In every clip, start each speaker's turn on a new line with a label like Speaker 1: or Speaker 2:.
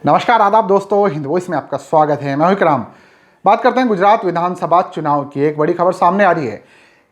Speaker 1: नमस्कार आदाब दोस्तों, हिंद वॉइस में आपका स्वागत है। मैं हूं इकराम। बात करते हैं गुजरात विधानसभा चुनाव की। एक बड़ी खबर सामने आ रही है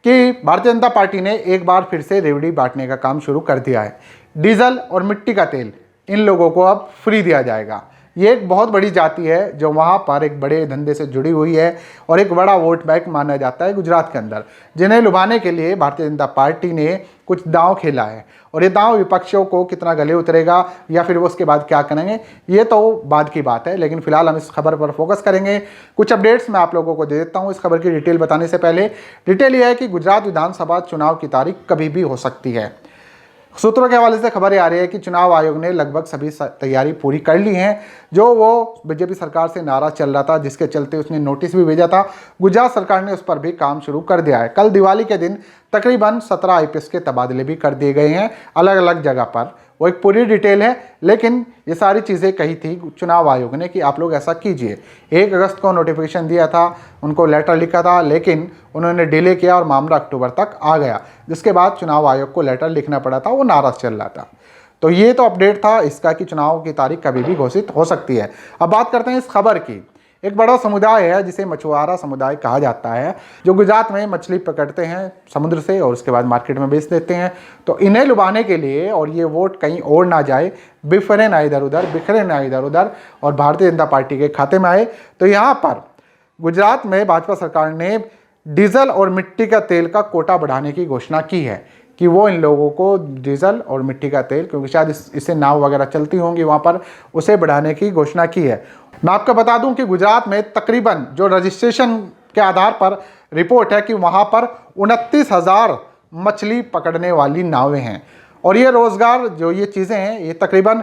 Speaker 1: कि भारतीय जनता पार्टी ने एक बार फिर से रेवड़ी बांटने का काम शुरू कर दिया है। डीजल और मिट्टी का तेल इन लोगों को अब फ्री दिया जाएगा। ये एक बहुत बड़ी जाति है जो वहाँ पर एक बड़े धंधे से जुड़ी हुई है और एक बड़ा वोट बैंक माना जाता है गुजरात के अंदर, जिन्हें लुभाने के लिए भारतीय जनता पार्टी ने कुछ दांव खेला है। और ये दांव विपक्षियों को कितना गले उतरेगा या फिर वो उसके बाद क्या करेंगे, ये तो बाद की बात है। लेकिन फिलहाल हम इस खबर पर फोकस करेंगे। कुछ अपडेट्स मैं आप लोगों को दे देता हूँ। इस खबर की डिटेल बताने से पहले डिटेल ये है कि गुजरात विधानसभा चुनाव की तारीख कभी भी हो सकती है। सूत्रों के हवाले से खबर आ रही है कि चुनाव आयोग ने लगभग सभी तैयारी पूरी कर ली है। जो वो बीजेपी सरकार से नाराज चल रहा था, जिसके चलते उसने नोटिस भी भेजा था, गुजरात सरकार ने उस पर भी काम शुरू कर दिया है। कल दिवाली के दिन तकरीबन 17 आईपीएस के तबादले भी कर दिए गए हैं अलग अलग जगह पर। वो एक पूरी डिटेल है, लेकिन ये सारी चीज़ें कही थी चुनाव आयोग ने कि आप लोग ऐसा कीजिए। 1 अगस्त को नोटिफिकेशन दिया था, उनको लेटर लिखा था, लेकिन उन्होंने डिले किया और मामला अक्टूबर तक आ गया, जिसके बाद चुनाव आयोग को लेटर लिखना पड़ा था। वो नाराज चल रहा था। तो ये तो अपडेट था इसका कि चुनाव की तारीख कभी भी घोषित हो सकती है। अब बात करते हैं इस खबर की। एक बड़ा समुदाय है जिसे मछुआरा समुदाय कहा जाता है, जो गुजरात में मछली पकड़ते हैं समुद्र से और उसके बाद मार्केट में बेच देते हैं। तो इन्हें लुभाने के लिए और ये वोट कहीं और ना जाए, बिखरे ना इधर उधर और भारतीय जनता पार्टी के खाते में आए, तो यहाँ पर गुजरात में भाजपा सरकार ने डीजल और मिट्टी का तेल का कोटा बढ़ाने की घोषणा की है कि वो इन लोगों को डीजल और मिट्टी का तेल, क्योंकि शायद इससे नाव वगैरह चलती होंगी वहाँ पर, उसे बढ़ाने की घोषणा की है। मैं आपको बता दूं कि गुजरात में तकरीबन जो रजिस्ट्रेशन के आधार पर रिपोर्ट है कि वहाँ पर 29,000 मछली पकड़ने वाली नावें हैं। और ये रोज़गार, जो ये चीज़ें हैं, ये तकरीबन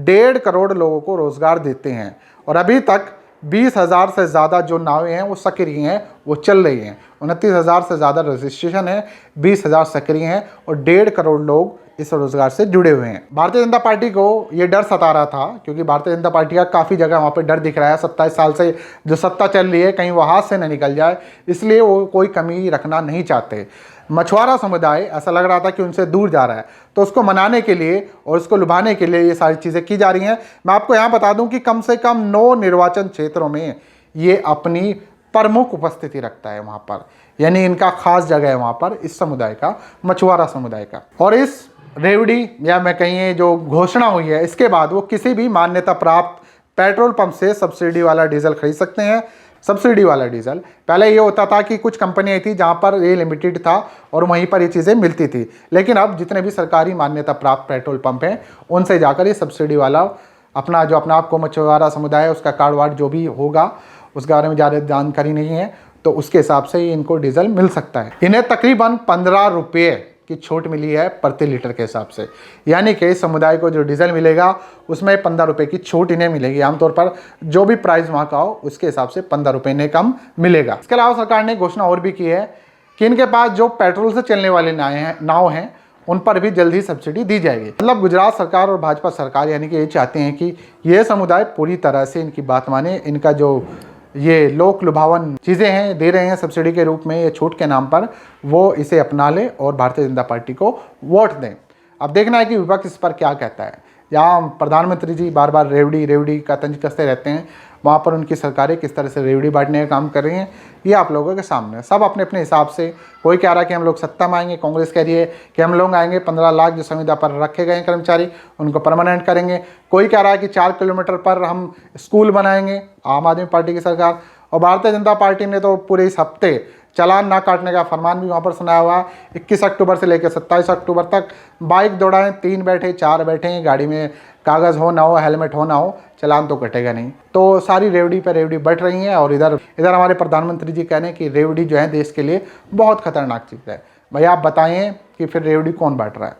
Speaker 1: 1.5 करोड़ लोगों को रोज़गार देते हैं। और अभी तक 20,000 से ज़्यादा जो नावें हैं वो सक्रिय हैं, वो चल रही हैं। 29,000 से ज़्यादा रजिस्ट्रेशन है, 20,000 सक्रिय हैं और 1.5 करोड़ लोग इस रोजगार से जुड़े हुए हैं। भारतीय जनता पार्टी को ये डर सता रहा था, क्योंकि भारतीय जनता पार्टी का काफ़ी जगह वहाँ पे डर दिख रहा है। 27 साल से जो सत्ता चल रही है, कहीं वो हाथ से न निकल जाए, इसलिए वो कोई कमी रखना नहीं चाहते। मछुआरा समुदाय ऐसा लग रहा था कि उनसे दूर जा रहा है, तो उसको मनाने के लिए और उसको लुभाने के लिए ये सारी चीज़ें की जा रही हैं। मैं आपको यहाँ बता दूँ कि कम से कम 9 निर्वाचन क्षेत्रों में ये अपनी प्रमुख उपस्थिति रखता है वहाँ पर, यानी इनका खास जगह है वहाँ पर, इस समुदाय का, मछुआरा समुदाय का। और इस रेवड़ी या मैं कहिए जो घोषणा हुई है, इसके बाद वो किसी भी मान्यता प्राप्त पेट्रोल पंप से सब्सिडी वाला डीजल खरीद सकते हैं। सब्सिडी वाला डीजल पहले ये होता था कि कुछ कंपनियां थी जहां पर ये लिमिटेड था और वहीं पर ये चीज़ें मिलती थी, लेकिन अब जितने भी सरकारी मान्यता प्राप्त पेट्रोल पंप हैं उनसे जाकर ये सब्सिडी वाला अपना आपको मछुआरा समुदाय है उसका कार्ड वार्ड जो भी होगा उसके बारे में ज़्यादा जानकारी नहीं है, तो उसके हिसाब से ही इनको डीजल मिल सकता है। इन्हें तकरीबन 15 रुपये की छूट मिली है प्रति लीटर के हिसाब से, यानी कि समुदाय को जो डीजल मिलेगा उसमें 15 रुपये की छूट इन्हें मिलेगी। आमतौर पर जो भी प्राइस वहाँ का हो उसके हिसाब से 15 रुपये इन्हें कम मिलेगा। इसके अलावा सरकार ने घोषणा और भी की है कि इनके पास जो पेट्रोल से चलने वाले नाव हैं उन पर भी जल्द ही सब्सिडी दी जाएगी। मतलब गुजरात सरकार और भाजपा सरकार यानी कि ये चाहते हैं कि ये समुदाय पूरी तरह से इनकी बात माने, इनका जो ये लोक लुभावन चीज़ें हैं दे रहे हैं सब्सिडी के रूप में, ये छूट के नाम पर, वो इसे अपना ले और भारतीय जनता पार्टी को वोट दें। अब देखना है कि विपक्ष इस पर क्या कहता है। यहाँ प्रधानमंत्री जी बार बार रेवड़ी का तंज कसते रहते हैं, वहाँ पर उनकी सरकारें किस तरह से रेवड़ी बांटने का काम कर रही हैं, ये आप लोगों के सामने। सब अपने अपने हिसाब से, कोई कह रहा है कि हम लोग सत्ता में आएंगे, कांग्रेस कह रही है कि हम लोग आएंगे 15 लाख जो संविदा पर रखे गए हैं कर्मचारी उनको परमानेंट करेंगे। कोई कह रहा है कि 4 किलोमीटर पर हम स्कूल बनाएंगे, आम आदमी पार्टी की सरकार। और भारतीय जनता पार्टी ने तो पूरे इस हफ्ते चालान ना काटने का फरमान भी वहाँ पर सुनाया हुआ है। 21 अक्टूबर से लेकर 27 अक्टूबर तक बाइक दौड़ाएं, 3 बैठे 4 बैठे, गाड़ी में कागज़ हो ना हो, हेलमेट हो ना हो, चालान तो कटेगा नहीं। तो सारी रेवड़ी पर रेवड़ी बढ़ रही हैं और इधर हमारे प्रधानमंत्री जी कह रहे हैं कि रेवड़ी जो है देश के लिए बहुत खतरनाक चीज़ है। भैया आप बताएं कि फिर रेवड़ी कौन बांट रहा है?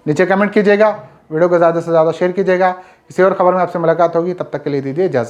Speaker 1: नीचे कमेंट कीजिएगा, वीडियो को ज़्यादा से ज़्यादा शेयर कीजिएगा। किसी और खबर में आपसे मुलाकात होगी, तब तक के लिए दीजिए इजाज़त।